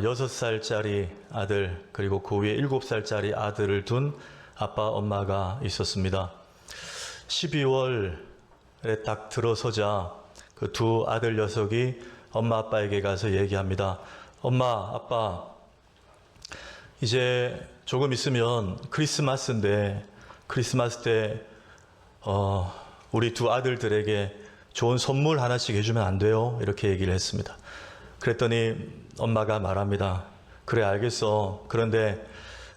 6살짜리 아들 그리고 그 위에 7살짜리 아들을 둔 아빠 엄마가 있었습니다. 12월에 딱 들어서자 그 두 아들 녀석이 엄마 아빠에게 가서 얘기합니다. 엄마 아빠 이제 조금 있으면 크리스마스인데 크리스마스 때 우리 두 아들들에게 좋은 선물 하나씩 해주면 안 돼요? 이렇게 얘기를 했습니다. 그랬더니 엄마가 말합니다. 그래 알겠어. 그런데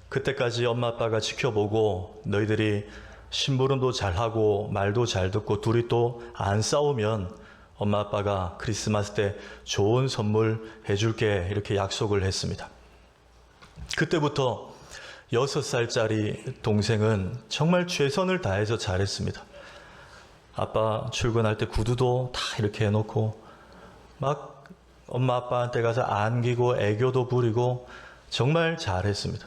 그때까지 엄마 아빠가 지켜보고 너희들이 심부름도 잘하고 말도 잘 듣고 둘이 또 안 싸우면 엄마 아빠가 크리스마스 때 좋은 선물 해줄게 이렇게 약속을 했습니다. 그때부터 6살짜리 동생은 정말 최선을 다해서 잘했습니다. 아빠 출근할 때 구두도 다 이렇게 해놓고 막 엄마 아빠한테 가서 안기고 애교도 부리고 정말 잘했습니다.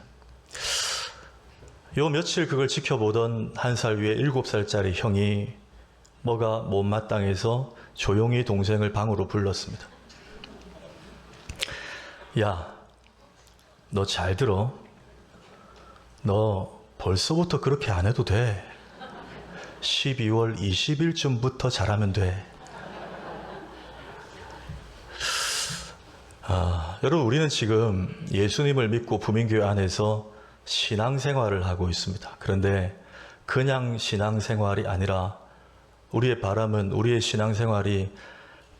요 며칠 그걸 지켜보던 1살 위에 7살짜리 형이 뭐가 못마땅해서 조용히 동생을 방으로 불렀습니다. 야, 너 잘 들어. 너 벌써부터 그렇게 안 해도 돼. 12월 20일쯤부터 잘하면 돼. 여러분 우리는 지금 예수님을 믿고 부민교회 안에서 신앙생활을 하고 있습니다. 그런데 그냥 신앙생활이 아니라 우리의 바람은 우리의 신앙생활이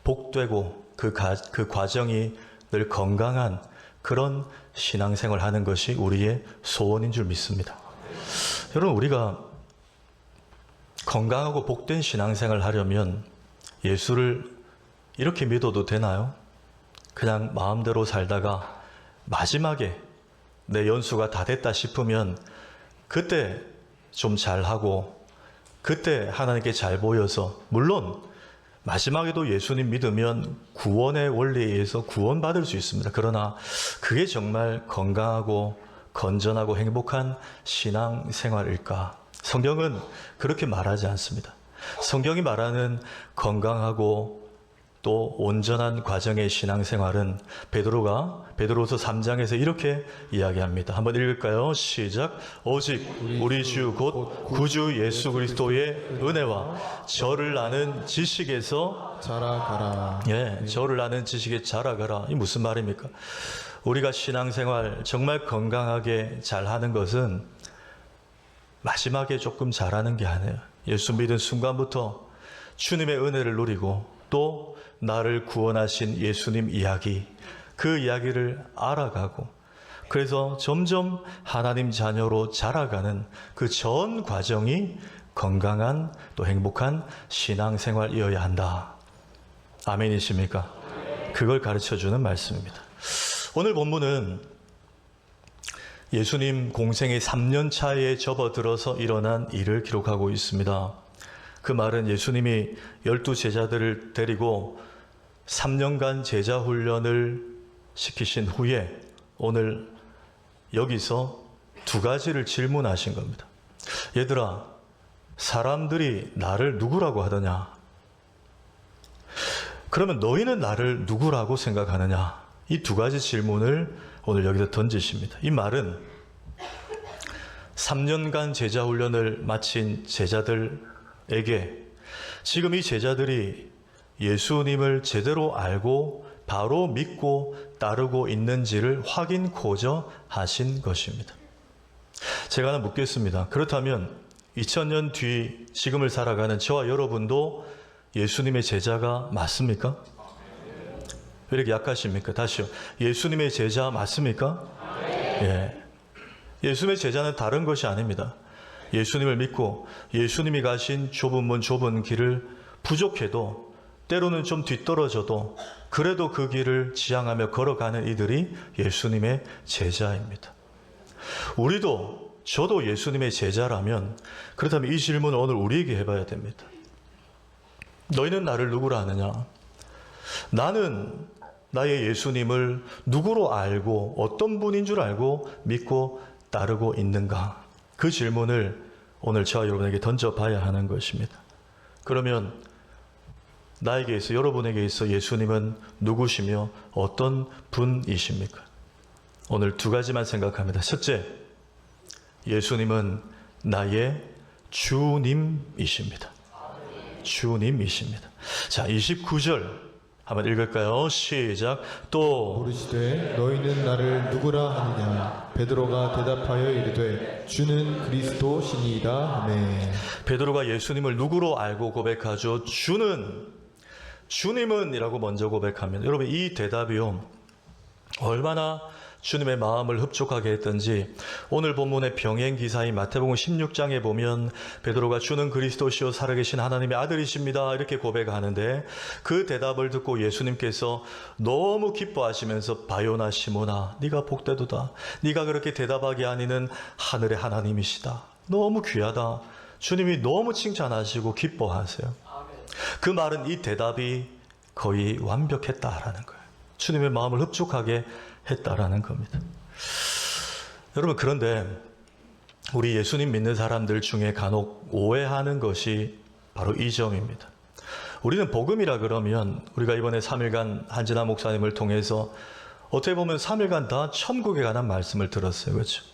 복되고 그 과정이 늘 건강한 그런 신앙생활을 하는 것이 우리의 소원인 줄 믿습니다. 여러분 우리가 건강하고 복된 신앙생활을 하려면 예수를 이렇게 믿어도 되나요? 그냥 마음대로 살다가 마지막에 내 연수가 다 됐다 싶으면 그때 좀 잘하고 그때 하나님께 잘 보여서 물론 마지막에도 예수님 믿으면 구원의 원리에 의해서 구원받을 수 있습니다. 그러나 그게 정말 건강하고 건전하고 행복한 신앙생활일까? 성경은 그렇게 말하지 않습니다. 성경이 말하는 건강하고 또 온전한 과정의 신앙생활은 베드로서 3장에서 이렇게 이야기합니다. 한번 읽을까요? 시작. 오직 우리 주 곧 구주 예수 그리스도의 은혜와 저를 아는 지식에서 자라가라. 예, 저를 아는 지식에 자라가라. 이 무슨 말입니까? 우리가 신앙생활 정말 건강하게 잘하는 것은 마지막에 조금 잘하는 게 아니에요. 예수 믿은 순간부터 주님의 은혜를 누리고 또 나를 구원하신 예수님 이야기, 그 이야기를 알아가고 그래서 점점 하나님 자녀로 자라가는 그 전 과정이 건강한 또 행복한 신앙생활이어야 한다. 아멘이십니까? 그걸 가르쳐주는 말씀입니다. 오늘 본문은 예수님 공생의 3년 차에 접어들어서 일어난 일을 기록하고 있습니다. 그 말은 예수님이 12제자들을 데리고 3년간 제자 훈련을 시키신 후에 오늘 여기서 두 가지를 질문하신 겁니다. 얘들아, 사람들이 나를 누구라고 하더냐? 그러면 너희는 나를 누구라고 생각하느냐? 이 두 가지 질문을 오늘 여기서 던지십니다. 이 말은 3년간 제자 훈련을 마친 제자들에게 지금 이 제자들이 예수님을 제대로 알고 바로 믿고 따르고 있는지를 확인코저 하신 것입니다. 제가 하나 묻겠습니다. 그렇다면 2000년 뒤 지금을 살아가는 저와 여러분도 예수님의 제자가 맞습니까? 왜 이렇게 약하십니까? 다시요. 예수님의 제자 맞습니까? 예. 예수님의 제자는 다른 것이 아닙니다. 예수님을 믿고 예수님이 가신 좁은 문 좁은 길을 부족해도 때로는 좀 뒤떨어져도 그래도 그 길을 지향하며 걸어가는 이들이 예수님의 제자입니다. 저도 예수님의 제자라면 그렇다면 이 질문을 오늘 우리에게 해봐야 됩니다. 너희는 나를 누구라 하느냐? 나는 나의 예수님을 누구로 알고 어떤 분인 줄 알고 믿고 따르고 있는가? 그 질문을 오늘 저와 여러분에게 던져봐야 하는 것입니다. 그러면 나에게 있어 여러분에게 있어 예수님은 누구시며 어떤 분이십니까? 오늘 두 가지만 생각합니다. 첫째, 예수님은 나의 주님이십니다. 주님이십니다. 자, 29절 한번 읽을까요? 시작. 또 물으시되 너희는 나를 누구라 하느냐? 베드로가 대답하여 이르되 주는 그리스도시니이다 하매. 베드로가 예수님을 누구로 알고 고백하죠? 주님은 이라고 먼저 고백합니다. 여러분, 이 대답이요, 얼마나 주님의 마음을 흡족하게 했던지 오늘 본문의 병행 기사인 마태복음 16장에 보면 베드로가 주는 그리스도시요 살아계신 하나님의 아들이십니다 이렇게 고백하는데, 그 대답을 듣고 예수님께서 너무 기뻐하시면서 바요나 시모나 네가 복되도다. 네가 그렇게 대답하게 하니는 하늘의 하나님이시다. 너무 귀하다. 주님이 너무 칭찬하시고 기뻐하세요. 그 말은 이 대답이 거의 완벽했다라는 거예요. 주님의 마음을 흡족하게 했다라는 겁니다. 여러분, 그런데 우리 예수님 믿는 사람들 중에 간혹 오해하는 것이 바로 이 점입니다. 우리는 복음이라 그러면, 우리가 이번에 3일간 한진아 목사님을 통해서 어떻게 보면 3일간 다 천국에 관한 말씀을 들었어요. 그렇죠?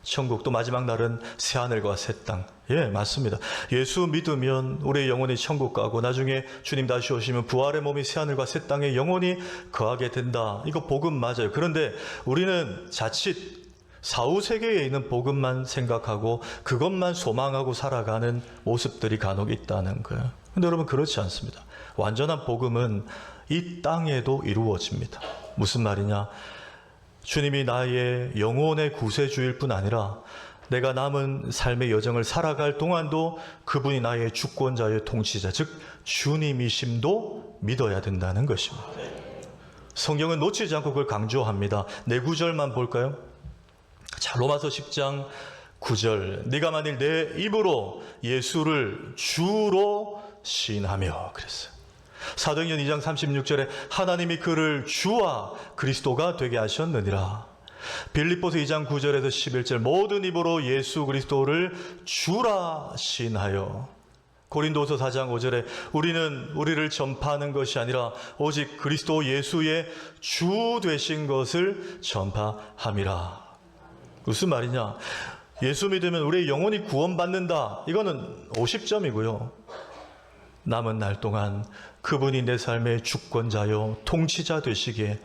천국, 또 마지막 날은 새하늘과 새 땅. 예, 맞습니다. 예수 믿으면 우리의 영혼이 천국 가고 나중에 주님 다시 오시면 부활의 몸이 새하늘과 새 땅에 영원히 거하게 된다. 이거 복음 맞아요. 그런데 우리는 자칫 사후세계에 있는 복음만 생각하고 그것만 소망하고 살아가는 모습들이 간혹 있다는 거예요. 근데 여러분, 그렇지 않습니다. 완전한 복음은 이 땅에도 이루어집니다. 무슨 말이냐? 주님이 나의 영혼의 구세주일 뿐 아니라 내가 남은 삶의 여정을 살아갈 동안도 그분이 나의 주권자의 통치자, 즉 주님이심도 믿어야 된다는 것입니다. 성경은 놓치지 않고 그걸 강조합니다. 네 구절만 볼까요? 자, 로마서 10장 9절. 네가 만일 내 입으로 예수를 주로 시인하며, 그랬어요. 사도행전 2장 36절에 하나님이 그를 주와 그리스도가 되게 하셨느니라. 빌립보서 2장 9절에서 11절 모든 입으로 예수 그리스도를 주라 시인하여. 고린도서 4장 5절에 우리는 우리를 전파하는 것이 아니라 오직 그리스도 예수의 주 되신 것을 전파함이라. 무슨 말이냐? 예수 믿으면 우리의 영혼이 구원받는다. 이거는 50점이고요. 남은 날 동안 그분이 내 삶의 주권자요 통치자 되시기에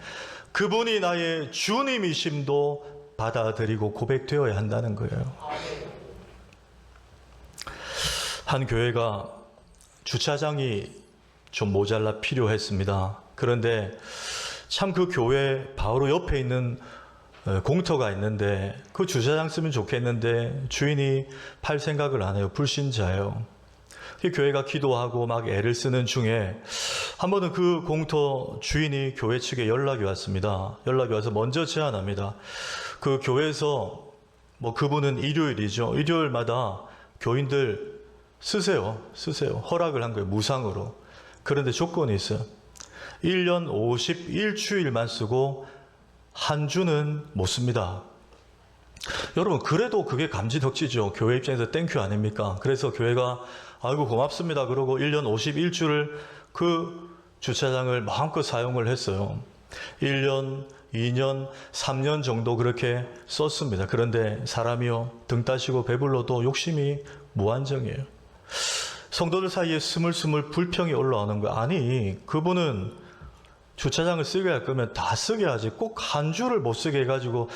그분이 나의 주님이심도 받아들이고 고백되어야 한다는 거예요. 한 교회가 주차장이 좀 모자라 필요했습니다. 그런데 참 그 교회 바로 옆에 있는 공터가 있는데 그 주차장 쓰면 좋겠는데 주인이 팔 생각을 안 해요. 불신자예요. 교회가 기도하고 막 애를 쓰는 중에 한 번은 그 공터 주인이 교회 측에 연락이 왔습니다. 연락이 와서 먼저 제안합니다. 그 교회에서 그분은 일요일이죠. 일요일마다 교인들 쓰세요. 허락을 한 거예요. 무상으로. 그런데 조건이 있어요. 1년 51주일만 쓰고 한 주는 못 씁니다. 여러분, 그래도 그게 감지덕지죠. 교회 입장에서 땡큐 아닙니까? 그래서 교회가 아이고 고맙습니다 그러고 1년 51주를 그 주차장을 마음껏 사용을 했어요. 1년, 2년, 3년 정도 그렇게 썼습니다. 그런데 사람이요, 등 따시고 배불러도 욕심이 무한정이에요. 성도들 사이에 스물스물 불평이 올라오는 거예요. 아니, 그분은 주차장을 쓰게 할 거면 다 쓰게 하지. 꼭 한 주를 못 쓰게 해가지고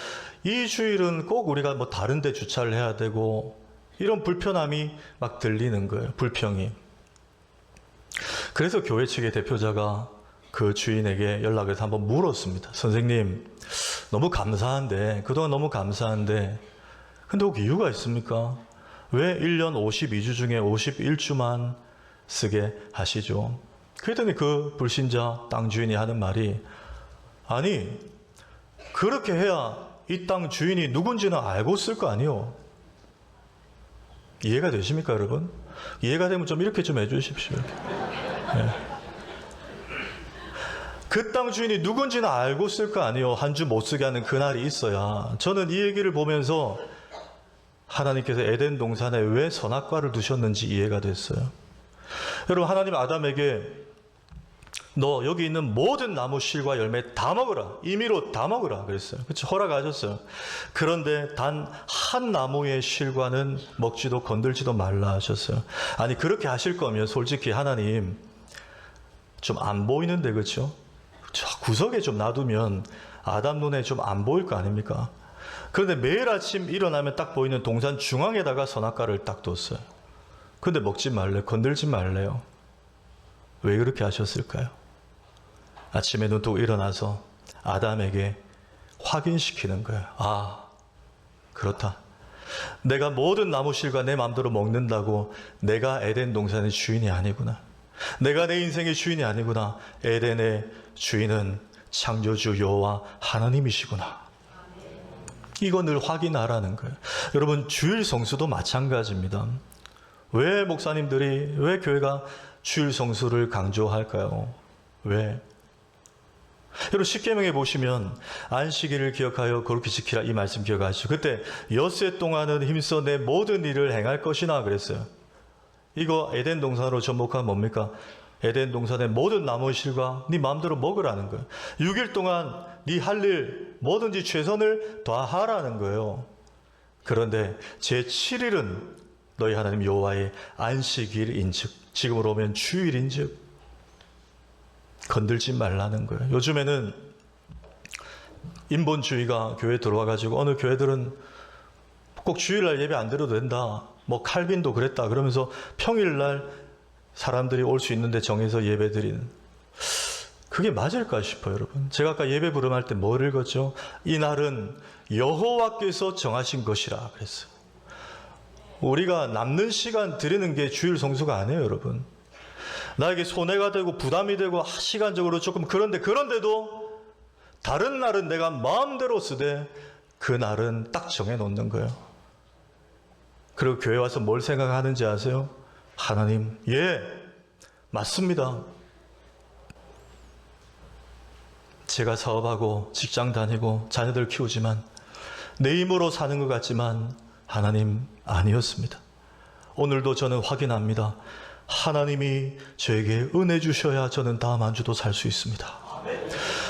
이 주일은 꼭 우리가 다른 데 주차를 해야 되고, 이런 불편함이 막 들리는 거예요. 불평이. 그래서 교회 측의 대표자가 그 주인에게 연락을 해서 한번 물었습니다. 선생님, 너무 감사한데, 그동안 너무 감사한데, 근데 혹 이유가 있습니까? 왜 1년 52주 중에 51주만 쓰게 하시죠? 그랬더니 그 불신자 땅 주인이 하는 말이, 아니, 그렇게 해야 이 땅 주인이 누군지는 알고 쓸 거 아니요. 이해가 되십니까, 여러분? 이해가 되면 좀 이렇게 좀 해주십시오. 네. 그 땅 주인이 누군지는 알고 쓸 거 아니요. 한 주 못 쓰게 하는 그날이 있어야. 저는 이 얘기를 보면서 하나님께서 에덴 동산에 왜 선악과를 두셨는지 이해가 됐어요. 여러분, 하나님 아담에게 너 여기 있는 모든 나무 실과 열매 다 먹어라. 임의로 다 먹어라. 그랬어요. 그렇죠. 허락하셨어요. 그런데 단 한 나무의 실과는 먹지도 건들지도 말라 하셨어요. 아니 그렇게 하실 거면 솔직히 하나님 좀 안 보이는데 그렇죠? 저 구석에 좀 놔두면 아담 눈에 좀 안 보일 거 아닙니까? 그런데 매일 아침 일어나면 딱 보이는 동산 중앙에다가 선악과를 딱 뒀어요. 그런데 먹지 말래, 건들지 말래요. 왜 그렇게 하셨을까요? 아침에 눈 뜨고 일어나서 아담에게 확인시키는 거예요. 아, 그렇다. 내가 모든 나무실과 내 마음대로 먹는다고 내가 에덴 동산의 주인이 아니구나. 내가 내 인생의 주인이 아니구나. 에덴의 주인은 창조주 여호와 하나님이시구나. 이거 늘 확인하라는 거예요. 여러분 주일 성수도 마찬가지입니다. 왜 목사님들이, 왜 교회가 주일 성수를 강조할까요? 왜? 여러분 십계명에 보시면 안식일을 기억하여 거룩히 지키라 이 말씀 기억하시죠. 그때 엿새 동안은 힘써 내 모든 일을 행할 것이나 그랬어요. 이거 에덴 동산으로 접목하면 뭡니까? 에덴 동산의 모든 나무 실과 네 마음대로 먹으라는 거예요. 6일 동안 네 할 일 뭐든지 최선을 다하라는 거예요. 그런데 제7일은 너희 하나님 여호와의 안식일인즉, 지금으로 오면 주일인즉 건들지 말라는 거예요. 요즘에는 인본주의가 교회에 들어와가지고 어느 교회들은 꼭 주일날 예배 안 드려도 된다. 뭐 칼빈도 그랬다. 그러면서 평일날 사람들이 올 수 있는데 정해서 예배 드리는. 그게 맞을까 싶어요, 여러분. 제가 아까 예배 부름할 때 뭘 읽었죠? 이 날은 여호와께서 정하신 것이라 그랬어요. 우리가 남는 시간 드리는 게 주일 성수가 아니에요, 여러분. 나에게 손해가 되고 부담이 되고 시간적으로 조금 그런데도 다른 날은 내가 마음대로 쓰되 그 날은 딱 정해놓는 거예요. 그리고 교회 와서 뭘 생각하는지 아세요? 하나님, 예, 맞습니다. 제가 사업하고 직장 다니고 자녀들 키우지만 내 힘으로 사는 것 같지만 하나님 아니었습니다. 오늘도 저는 확인합니다. 하나님이 저에게 은혜 주셔야 저는 다음 한 주도 살 수 있습니다.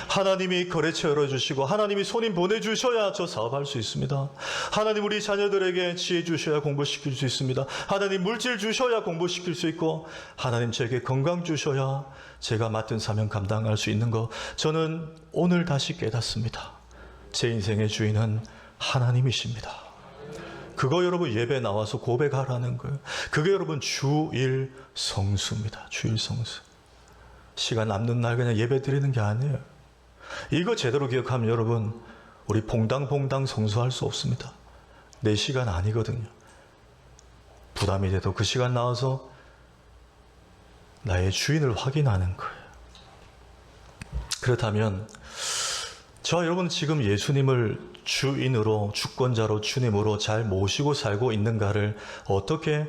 하나님이 거래처 열어주시고 하나님이 손님 보내주셔야 저 사업할 수 있습니다. 하나님 우리 자녀들에게 지혜 주셔야 공부시킬 수 있습니다. 하나님 물질 주셔야 공부시킬 수 있고 하나님 저에게 건강 주셔야 제가 맡은 사명 감당할 수 있는 거 저는 오늘 다시 깨닫습니다. 제 인생의 주인은 하나님이십니다. 그거 여러분 예배 나와서 고백하라는 거예요. 그게 여러분 주일 성수입니다. 주일 성수. 시간 남는 날 그냥 예배 드리는 게 아니에요. 이거 제대로 기억하면 여러분 우리 봉당봉당 성수할 수 없습니다. 내 시간 아니거든요. 부담이 돼도 그 시간 나와서 나의 주인을 확인하는 거예요. 그렇다면 저와 여러분 지금 예수님을 주인으로, 주권자로, 주님으로 잘 모시고 살고 있는가를 어떻게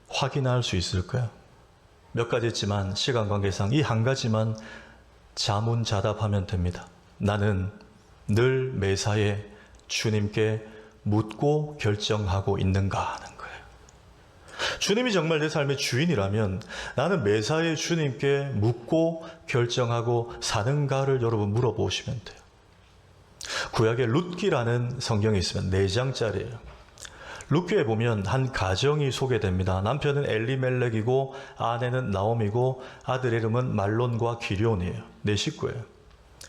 확인할 수 있을까요? 몇 가지 있지만 시간 관계상 이 한 가지만 자문자답하면 됩니다. 나는 늘 매사에 주님께 묻고 결정하고 있는가 하는 거예요. 주님이 정말 내 삶의 주인이라면 나는 매사에 주님께 묻고 결정하고 사는가를 여러분 물어보시면 돼요. 구약에 룻기라는 성경이 있으면 4장짜리예요. 룻기에 보면 한 가정이 소개됩니다. 남편은 엘리멜렉이고 아내는 나옴이고 아들의 이름은 말론과 기럧이에요. 4식구예요.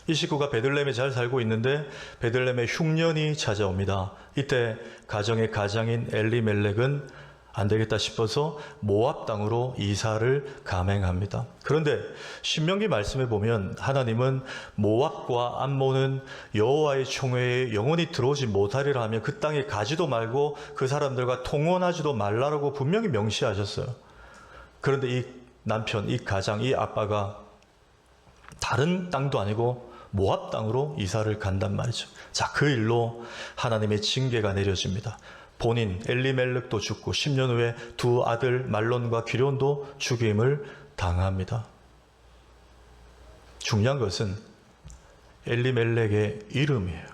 이 식구가 베들레헴에 잘 살고 있는데 베들레헴에 흉년이 찾아옵니다. 이때 가정의 가장인 엘리멜렉은 안 되겠다 싶어서 모압 땅으로 이사를 감행합니다. 그런데 신명기 말씀에 보면 하나님은 모압과 암몬은 여호와의 총회에 영원히 들어오지 못하리라 하며 그 땅에 가지도 말고 그 사람들과 통혼하지도 말라라고 분명히 명시하셨어요. 그런데 이 남편, 이 가장, 이 아빠가 다른 땅도 아니고 모압 땅으로 이사를 간단 말이죠. 자, 그 일로 하나님의 징계가 내려집니다. 본인 엘리멜렉도 죽고 10년 후에 두 아들 말론과 기럧도 죽임을 당합니다. 중요한 것은 엘리멜렉의 이름이에요.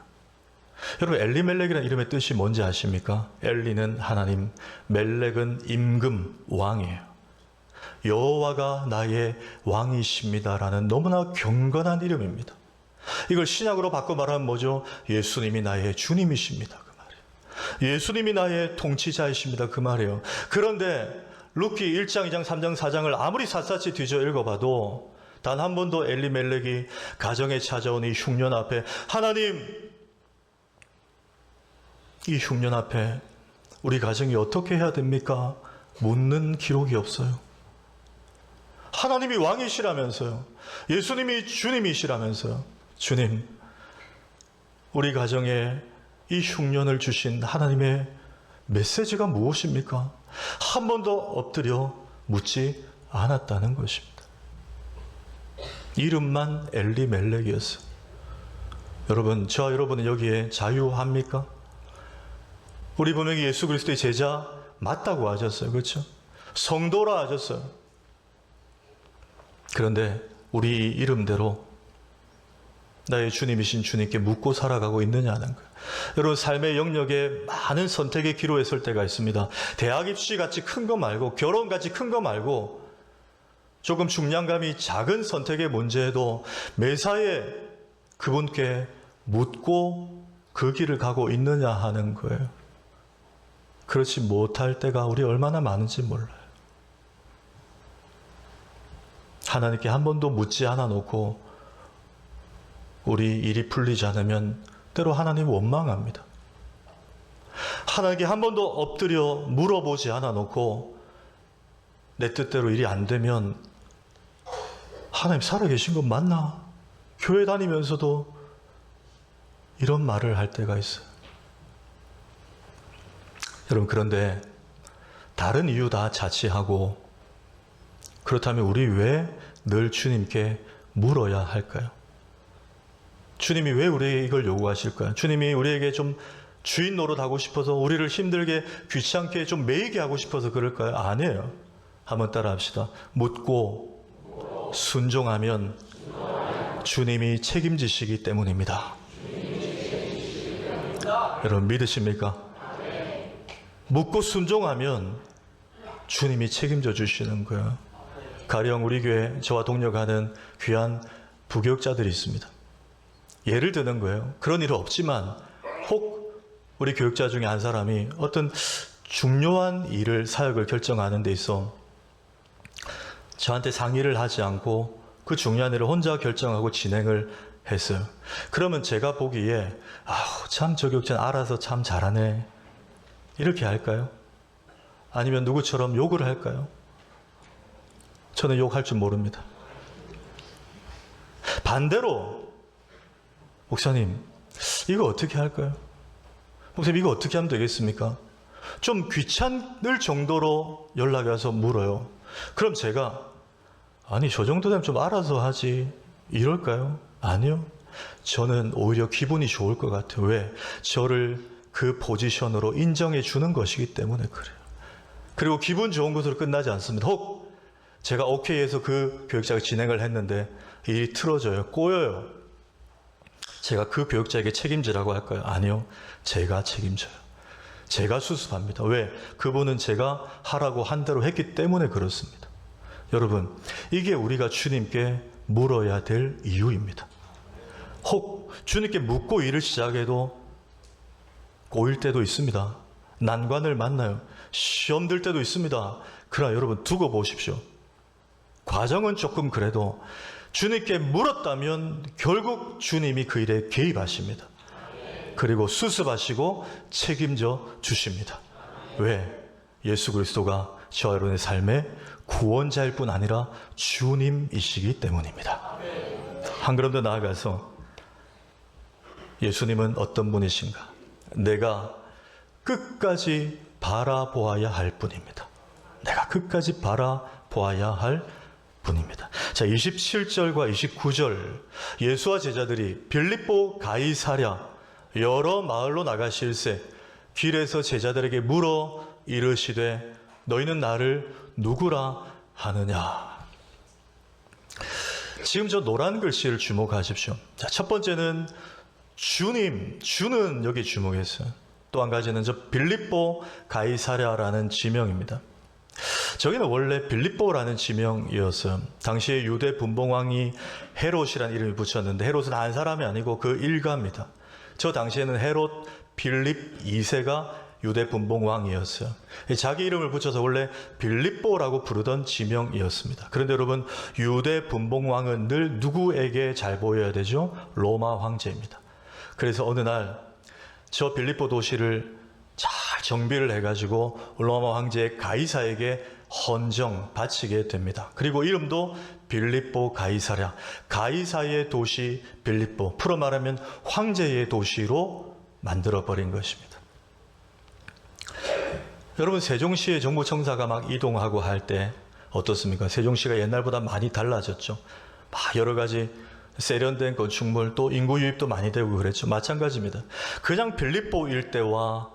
여러분 엘리멜렉이라는 이름의 뜻이 뭔지 아십니까? 엘리는 하나님, 멜렉은 임금, 왕이에요. 여호와가 나의 왕이십니다라는 너무나 경건한 이름입니다. 이걸 신약으로 바꿔 말하면 뭐죠? 예수님이 나의 주님이십니다. 그 말이에요. 예수님이 나의 통치자이십니다. 그 말이에요. 그런데 루키 1장, 2장, 3장, 4장을 아무리 샅샅이 뒤져 읽어봐도 단 한 번도 엘리멜렉이 가정에 찾아온 이 흉년 앞에 하나님, 이 흉년 앞에 우리 가정이 어떻게 해야 됩니까? 묻는 기록이 없어요. 하나님이 왕이시라면서요. 예수님이 주님이시라면서요. 주님, 우리 가정에 이 흉년을 주신 하나님의 메시지가 무엇입니까? 한 번도 엎드려 묻지 않았다는 것입니다. 이름만 엘리멜렉이었어요. 여러분, 저와 여러분은 여기에 자유합니까? 우리 분명히 예수 그리스도의 제자 맞다고 하셨어요. 그렇죠? 성도라 하셨어요. 그런데 우리 이름대로 나의 주님이신 주님께 묻고 살아가고 있느냐는 거예요. 여러분, 삶의 영역에 많은 선택의 기로에 설 때가 있습니다. 대학 입시 같이 큰 거 말고, 결혼 같이 큰 거 말고, 조금 중량감이 작은 선택의 문제에도 매사에 그분께 묻고 그 길을 가고 있느냐 하는 거예요. 그렇지 못할 때가 우리 얼마나 많은지 몰라요. 하나님께 한 번도 묻지 않아 놓고 우리 일이 풀리지 않으면 때로 하나님 원망합니다. 하나님께 한 번도 엎드려 물어보지 않아 놓고 내 뜻대로 일이 안 되면 하나님 살아계신 건 맞나? 교회 다니면서도 이런 말을 할 때가 있어요. 여러분, 그런데 다른 이유 다 자취하고 그렇다면 우리 왜 늘 주님께 물어야 할까요? 주님이 왜 우리에게 이걸 요구하실까요? 주님이 우리에게 좀 주인 노릇하고 싶어서 우리를 힘들게 귀찮게 좀 매이게 하고 싶어서 그럴까요? 아니에요. 한번 따라 합시다. 묻고 순종하면 주님이 책임지시기 때문입니다. 여러분, 믿으십니까? 묻고 순종하면 주님이 책임져 주시는 거예요. 가령 우리 교회 저와 동력하는 귀한 부교육자들이 있습니다. 예를 드는 거예요. 그런 일은 없지만 혹 우리 교육자 중에 한 사람이 어떤 중요한 일을, 사역을 결정하는 데 있어 저한테 상의를 하지 않고 그 중요한 일을 혼자 결정하고 진행을 했어요. 그러면 제가 보기에 아우, 참 저 교육자는 알아서 참 잘하네, 이렇게 할까요? 아니면 누구처럼 욕을 할까요? 저는 욕할 줄 모릅니다. 반대로 목사님, 이거 어떻게 할까요? 목사님, 이거 어떻게 하면 되겠습니까? 좀 귀찮을 정도로 연락이 와서 물어요. 그럼 제가 아니, 저 정도 되면 좀 알아서 하지, 이럴까요? 아니요. 저는 오히려 기분이 좋을 것 같아요. 왜? 저를 그 포지션으로 인정해 주는 것이기 때문에 그래요. 그리고 기분 좋은 것으로 끝나지 않습니다. 혹 제가 오케이 해서 그 교육자가 진행을 했는데 일이 틀어져요. 꼬여요. 제가 그 교육자에게 책임지라고 할까요? 아니요. 제가 책임져요. 제가 수습합니다. 왜? 그분은 제가 하라고 한 대로 했기 때문에 그렇습니다. 여러분, 이게 우리가 주님께 물어야 될 이유입니다. 혹 주님께 묻고 일을 시작해도 꼬일 때도 있습니다. 난관을 만나요. 시험 들 때도 있습니다. 그러나 여러분, 두고 보십시오. 과정은 조금 그래도 주님께 물었다면 결국 주님이 그 일에 개입하십니다. 그리고 수습하시고 책임져 주십니다. 왜? 예수 그리스도가 저와 여러분의 삶의 구원자일 뿐 아니라 주님이시기 때문입니다. 한 걸음 더 나아가서 예수님은 어떤 분이신가? 내가 끝까지 바라보아야 할 분입니다. 내가 끝까지 바라보아야 할 분입니다. 자, 27절과 29절, 예수와 제자들이 빌립보 가이사랴 여러 마을로 나가실새 길에서 제자들에게 물어 이르시되 너희는 나를 누구라 하느냐. 지금 저 노란 글씨를 주목하십시오. 자, 첫 번째는 주님, 주는 여기 주목했어요. 또 한 가지는 저 빌립보 가이사랴라는 지명입니다. 저기는 원래 빌립보라는 지명이었어요. 당시에 유대 분봉왕이 헤롯이라는 이름을 붙였는데 헤롯은 한 사람이 아니고 그 일가입니다. 저 당시에는 헤롯 빌립 2세가 유대 분봉왕이었어요. 자기 이름을 붙여서 원래 빌립보라고 부르던 지명이었습니다. 그런데 여러분, 유대 분봉왕은 늘 누구에게 잘 보여야 되죠? 로마 황제입니다. 그래서 어느 날 저 빌립보 도시를 잘 정비를 해가지고 로마 황제 가이사에게 헌정 바치게 됩니다. 그리고 이름도 빌립보 가이사랴, 가이사의 도시 빌립보, 풀어 말하면 황제의 도시로 만들어버린 것입니다. 여러분, 세종시의 정부청사가 막 이동하고 할 때 어떻습니까? 세종시가 옛날보다 많이 달라졌죠. 막 여러 가지 세련된 건축물, 또 인구 유입도 많이 되고 그랬죠. 마찬가지입니다. 그냥 빌립보 일대와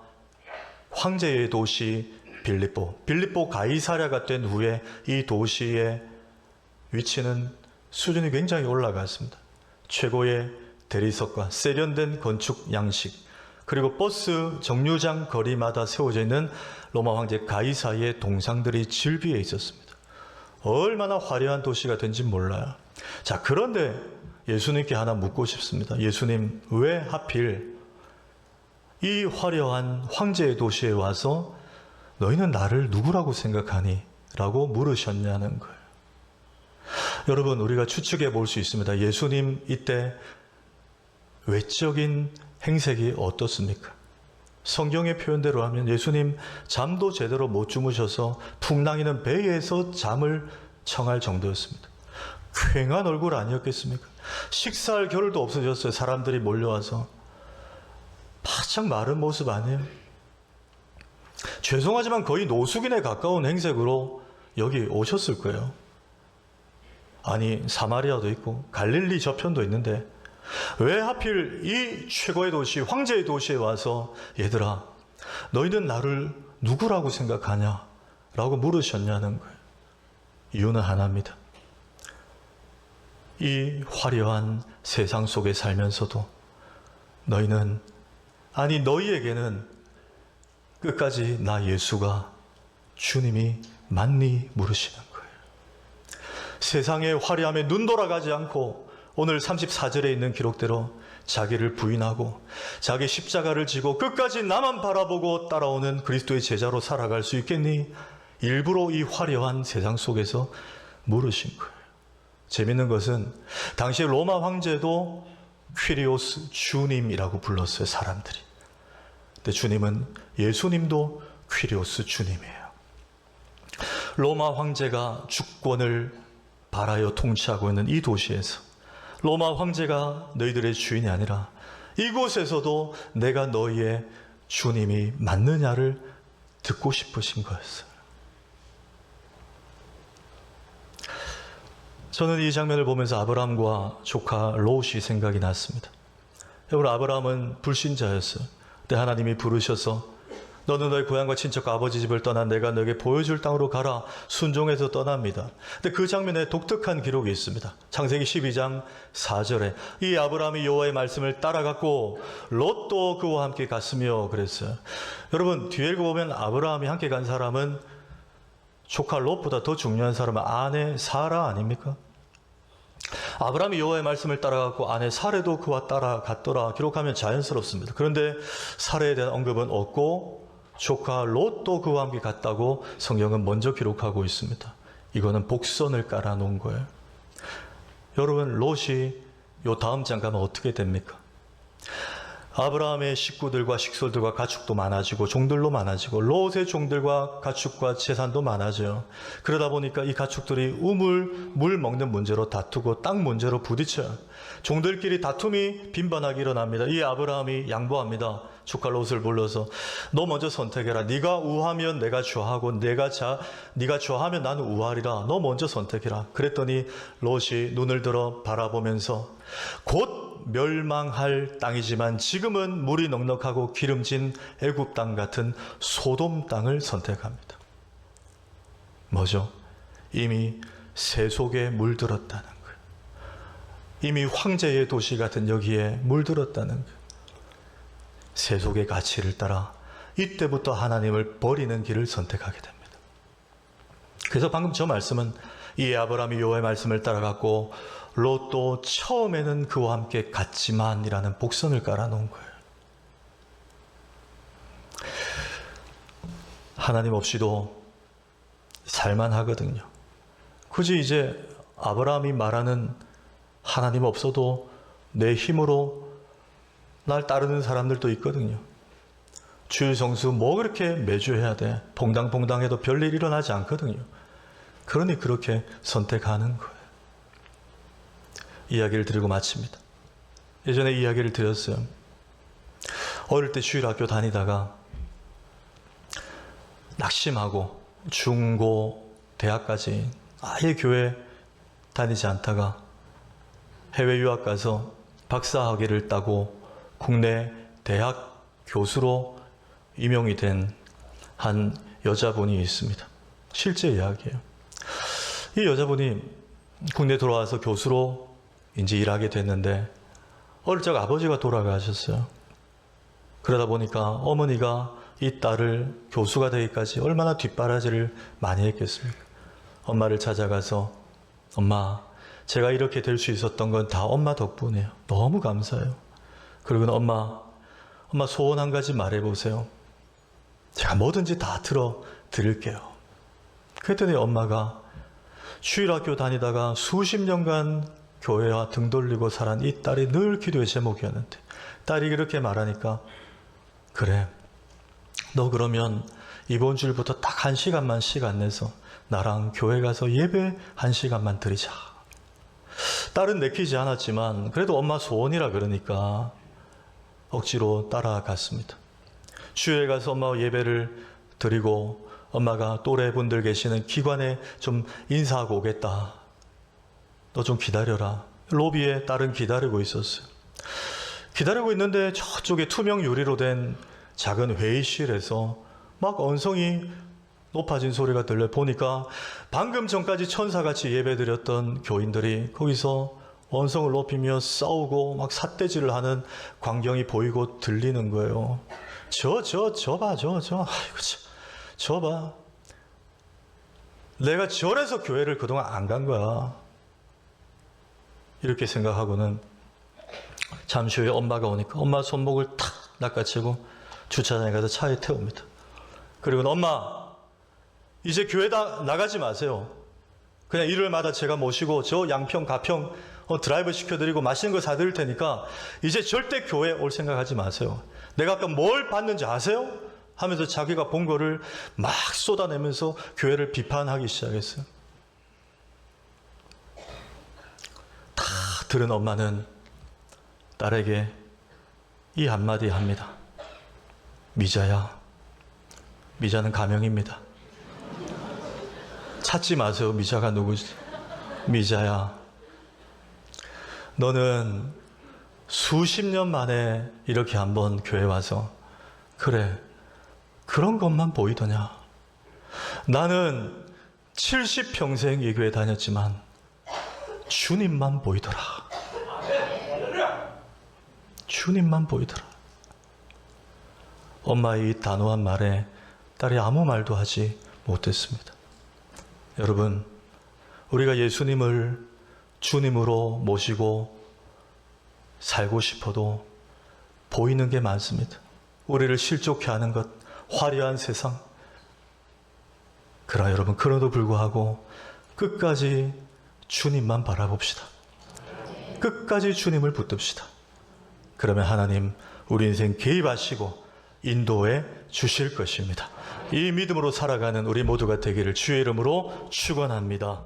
황제의 도시 빌립보 가이사랴가 된 후에 이 도시의 위치는 수준이 굉장히 올라갔습니다. 최고의 대리석과 세련된 건축 양식, 그리고 버스 정류장 거리마다 세워져 있는 로마 황제 가이사의 동상들이 즐비해 있었습니다. 얼마나 화려한 도시가 된지 몰라요. 자, 그런데 예수님께 하나 묻고 싶습니다. 예수님, 왜 하필 이 화려한 황제의 도시에 와서 너희는 나를 누구라고 생각하니? 라고 물으셨냐는 거예요. 여러분, 우리가 추측해 볼 수 있습니다. 예수님 이때 외적인 행색이 어떻습니까? 성경의 표현대로 하면 예수님 잠도 제대로 못 주무셔서 풍랑이는 배에서 잠을 청할 정도였습니다. 퀭한 얼굴 아니었겠습니까? 식사할 겨를도 없어졌어요. 사람들이 몰려와서. 바짝 마른 모습 아니에요? 죄송하지만 거의 노숙인에 가까운 행색으로 여기 오셨을 거예요. 아니, 사마리아도 있고 갈릴리 저편도 있는데 왜 하필 이 최고의 도시, 황제의 도시에 와서 얘들아, 너희는 나를 누구라고 생각하냐? 라고 물으셨냐는 거예요. 이유는 하나입니다. 이 화려한 세상 속에 살면서도 너희에게는 끝까지 나 예수가 주님이 맞니? 물으시는 거예요. 세상의 화려함에 눈 돌아가지 않고 오늘 34절에 있는 기록대로 자기를 부인하고 자기 십자가를 지고 끝까지 나만 바라보고 따라오는 그리스도의 제자로 살아갈 수 있겠니? 일부러 이 화려한 세상 속에서 물으신 거예요. 재밌는 것은 당시 로마 황제도 퀴리오스 주님이라고 불렀어요, 사람들이. 근데 주님은, 예수님도 퀴리오스 주님이에요. 로마 황제가 주권을 발하여 통치하고 있는 이 도시에서 로마 황제가 너희들의 주인이 아니라 이곳에서도 내가 너희의 주님이 맞느냐를 듣고 싶으신 거였어요. 저는 이 장면을 보면서 아브라함과 조카 롯이 생각이 났습니다. 여러분, 아브라함은 불신자였어요. 근데 하나님이 부르셔서 너는 너의 고향과 친척과 아버지 집을 떠나 내가 너에게 보여줄 땅으로 가라. 순종해서 떠납니다. 근데 그 장면에 독특한 기록이 있습니다. 창세기 12장 4절에 이 아브라함이 여호와의 말씀을 따라갔고 롯도 그와 함께 갔으며 그랬어요. 여러분, 뒤에 읽어보면 아브라함이 함께 간 사람은 조카 롯보다 더 중요한 사람은 아내 사라 아닙니까? 아브라함이 여호와의 말씀을 따라갔고 아내 사레도 그와 따라갔더라 기록하면 자연스럽습니다. 그런데 사레에 대한 언급은 없고 조카 롯도 그와 함께 갔다고 성경은 먼저 기록하고 있습니다. 이거는 복선을 깔아놓은 거예요. 여러분, 롯이 요 다음 장 가면 어떻게 됩니까? 아브라함의 식구들과 식솔들과 가축도 많아지고 종들도 많아지고 롯의 종들과 가축과 재산도 많아져요. 그러다 보니까 이 가축들이 물 먹는 문제로 다투고 땅 문제로 부딪혀요. 종들끼리 다툼이 빈번하게 일어납니다. 이 아브라함이 양보합니다. 조카 롯을 불러서 너 먼저 선택해라. 네가 우하면 내가 좌하고 네가 좌하면 나는 우하리라. 너 먼저 선택해라. 그랬더니 롯이 눈을 들어 바라보면서 곧 멸망할 땅이지만 지금은 물이 넉넉하고 기름진 애굽 땅 같은 소돔 땅을 선택합니다. 뭐죠? 이미 세속에 물들었다는 거예요. 이미 황제의 도시 같은 여기에 물들었다는 거예요. 세속의 가치를 따라 이때부터 하나님을 버리는 길을 선택하게 됩니다. 그래서 방금 저 말씀은 이 아브라함이 여호와의 말씀을 따라갔고 롯도 처음에는 그와 함께 갔지만이라는 복선을 깔아놓은 거예요. 하나님 없이도 살만하거든요. 굳이 이제 아브라함이 말하는 하나님 없어도 내 힘으로 날 따르는 사람들도 있거든요. 주일 성수 뭐 그렇게 매주 해야 돼? 봉당봉당해도 별일 일어나지 않거든요. 그러니 그렇게 선택하는 거예요. 이야기를 드리고 마칩니다. 예전에 이야기를 드렸어요. 어릴 때 주일학교 다니다가 낙심하고 중고, 대학까지 아예 교회 다니지 않다가 해외 유학 가서 박사학위를 따고 국내 대학 교수로 임용이 된 한 여자분이 있습니다. 실제 이야기예요. 이 여자분이 국내 돌아와서 교수로 이제 일하게 됐는데 어릴 적 아버지가 돌아가셨어요. 그러다 보니까 어머니가 이 딸을 교수가 되기까지 얼마나 뒷바라지를 많이 했겠습니까? 엄마를 찾아가서 엄마, 제가 이렇게 될 수 있었던 건 다 엄마 덕분이에요. 너무 감사해요. 그리고 엄마 소원 한 가지 말해보세요. 제가 뭐든지 다 들어드릴게요. 그랬더니 엄마가 주일학교 다니다가 수십 년간 교회와 등 돌리고 살한 이 딸이 늘 기도의 제목이었는데 딸이 그렇게 말하니까 그래, 너 그러면 이번 주일부터 딱 1시간만 시간 내서 나랑 교회 가서 예배 1시간만 드리자. 딸은 내키지 않았지만 그래도 엄마 소원이라 그러니까 억지로 따라갔습니다. 주일에 가서 엄마와 예배를 드리고 엄마가 또래분들 계시는 기관에 좀 인사하고 오겠다. 너 좀 기다려라. 로비에 딸은 기다리고 있었어요. 기다리고 있는데 저쪽에 투명 유리로 된 작은 회의실에서 막 언성이 높아진 소리가 들려 보니까 방금 전까지 천사같이 예배드렸던 교인들이 거기서 언성을 높이며 싸우고 막 삿대질을 하는 광경이 보이고 들리는 거예요. 저 봐. 아이고 참. 저 봐. 내가 저래서 교회를 그동안 안 간 거야. 이렇게 생각하고는 잠시 후에 엄마가 오니까 엄마 손목을 탁 낚아채고 주차장에 가서 차에 태웁니다. 그리고 엄마, 이제 교회 다 나가지 마세요. 그냥 일요일마다 제가 모시고 저 양평, 가평 드라이브 시켜드리고 맛있는 거 사드릴 테니까 이제 절대 교회 올 생각하지 마세요. 내가 아까 뭘 봤는지 아세요? 하면서 자기가 본 거를 막 쏟아내면서 교회를 비판하기 시작했어요. 다 들은 엄마는 딸에게 이 한마디 합니다. 미자야, 미자는 가명입니다. 찾지 마세요. 미자가 누구지? 미자야, 너는 수십 년 만에 이렇게 한번 교회 와서 그래, 그런 것만 보이더냐? 나는 70평생 이 교회 다녔지만 주님만 보이더라. 주님만 보이더라. 엄마의 이 단호한 말에 딸이 아무 말도 하지 못했습니다. 여러분, 우리가 예수님을 주님으로 모시고 살고 싶어도 보이는 게 많습니다. 우리를 실족해 하는 것, 화려한 세상. 그러나 여러분, 그럼에도 불구하고 끝까지 주님만 바라봅시다. 끝까지 주님을 붙듭시다. 그러면 하나님 우리 인생 개입하시고 인도해 주실 것입니다. 이 믿음으로 살아가는 우리 모두가 되기를 주의 이름으로 축원합니다.